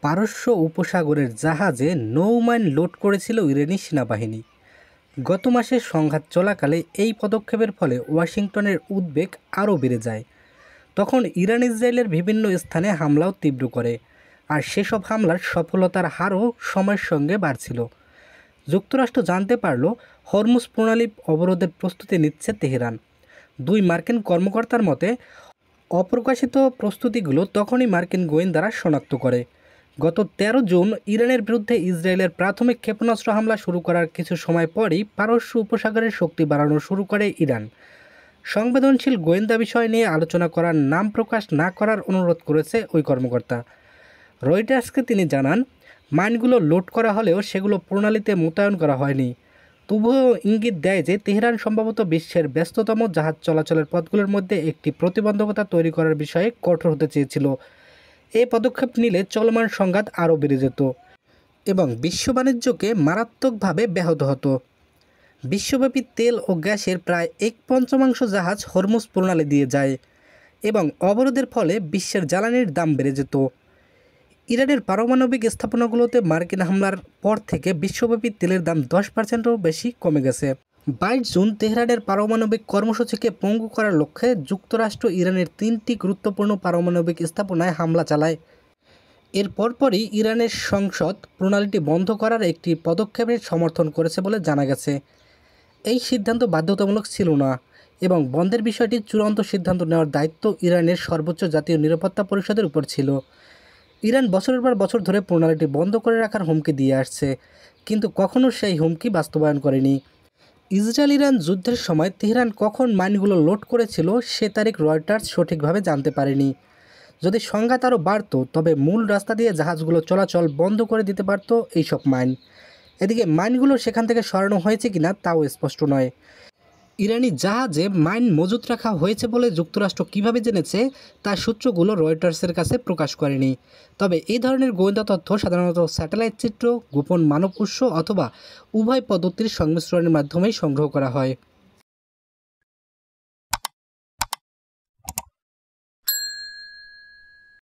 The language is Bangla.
পারস্য উপসাগরের জাহাজে নৌমাইন লোড করেছিল ইরানি সেনাবাহিনী। গত মাসে সংঘাত চলাকালে এই পদক্ষেপের ফলে ওয়াশিংটনের উদ্বেগ আরও বেড়ে যায়। তখন ইরান ইসরায়েলের বিভিন্ন স্থানে হামলাও তীব্র করে, আর সেসব হামলার সফলতার হারও সময়ের সঙ্গে বাড়ছিল। যুক্তরাষ্ট্র জানতে পারল হরমুজ প্রণালী অবরোধের প্রস্তুতি নিচ্ছে তেহরান। দুই মার্কিন কর্মকর্তার মতে, অপ্রকাশিত প্রস্তুতিগুলো তখনই মার্কিন গোয়েন্দারা শনাক্ত করে। গত 13 জুন ইরানের বিরুদ্ধে ইসরায়েলের প্রাথমিক ক্ষেপণাস্ত্র হামলা শুরু করার কিছু সময় পরই পারস্য উপসাগরের শক্তি বাড়ানো শুরু করে ইরান। সংবেদনশীল গোয়েন্দা বিষয় নিয়ে আলোচনা করার নাম প্রকাশ না করার অনুরোধ করেছে ওই কর্মকর্তা। রয়টার্সকে তিনি জানান, মাইনগুলো লোড করা হলেও সেগুলো প্রণালীতে মোতায়েন করা হয়নি। তবুও ইঙ্গিত দেয় যে তেহরান সম্ভবত বিশ্বের ব্যস্ততম জাহাজ চলাচলের পথগুলোর মধ্যে একটি প্রতিবন্ধকতা তৈরি করার বিষয়ে কঠোর হতে চেয়েছিল। এই পদক্ষেপ নিলে চলমান সংঘাত আরও বেড়ে যেত এবং বিশ্ব বাণিজ্যকে মারাত্মকভাবে ব্যাহত হতো। বিশ্বব্যাপী তেল ও গ্যাসের প্রায় 1/5 জাহাজ হরমুজ প্রণালী দিয়ে যায় এবং অবরোধের ফলে বিশ্বের জ্বালানির দাম বেড়ে যেত। ইরানের পারমাণবিক স্থাপনাগুলোতে মার্কিন হামলার পর থেকে বিশ্বব্যাপী তেলের দাম 10%ও বেশি কমে গেছে। 22 জুন তেহরানের পারমাণবিক কর্মসূচিকে পঙ্গু করার লক্ষ্যে যুক্তরাষ্ট্র ইরানের 3টি গুরুত্বপূর্ণ পারমাণবিক স্থাপনায় হামলা চালায়। এর পরপরই ইরানের সংসদ প্রণালীটি বন্ধ করার একটি পদক্ষেপের সমর্থন করেছে বলে জানা গেছে। এই সিদ্ধান্ত বাধ্যতামূলক ছিল না এবং বন্ধের বিষয়টি চূড়ান্ত সিদ্ধান্ত নেওয়ার দায়িত্ব ইরানের সর্বোচ্চ জাতীয় নিরাপত্তা পরিষদের উপর ছিল। ইরান বছরের পর বছর ধরে প্রণালীটি বন্ধ করে রাখার হুমকি দিয়ে আসছে, কিন্তু কখনও সেই হুমকি বাস্তবায়ন করেনি। ইসরায়েল ইরান যুদ্ধের সময় তেহরান কখন মাইনগুলো লোড করেছিল সে তারিখ রয়টার্স সঠিকভাবে জানতে পারেনি। যদি সংঘাত আরও বাড়ত, তবে মূল রাস্তা দিয়ে জাহাজগুলো চলাচল বন্ধ করে দিতে পারত এইসব মাইন। এদিকে মাইনগুলো সেখান থেকে সরানো হয়েছে কিনা তাও স্পষ্ট নয়। ইরানি জাহাজে মাইন মজুত রাখা হয়েছে বলে যুক্তরাষ্ট্র কীভাবে জেনেছে তার সূত্রগুলো রয়টার্সের কাছে প্রকাশ করেনি। তবে এই ধরনের গোয়েন্দা তথ্য সাধারণত স্যাটেলাইট চিত্র, গোপন মানব উৎস অথবা উভয় পদ্ধতির সংমিশ্রণের মাধ্যমেই সংগ্রহ করা হয়।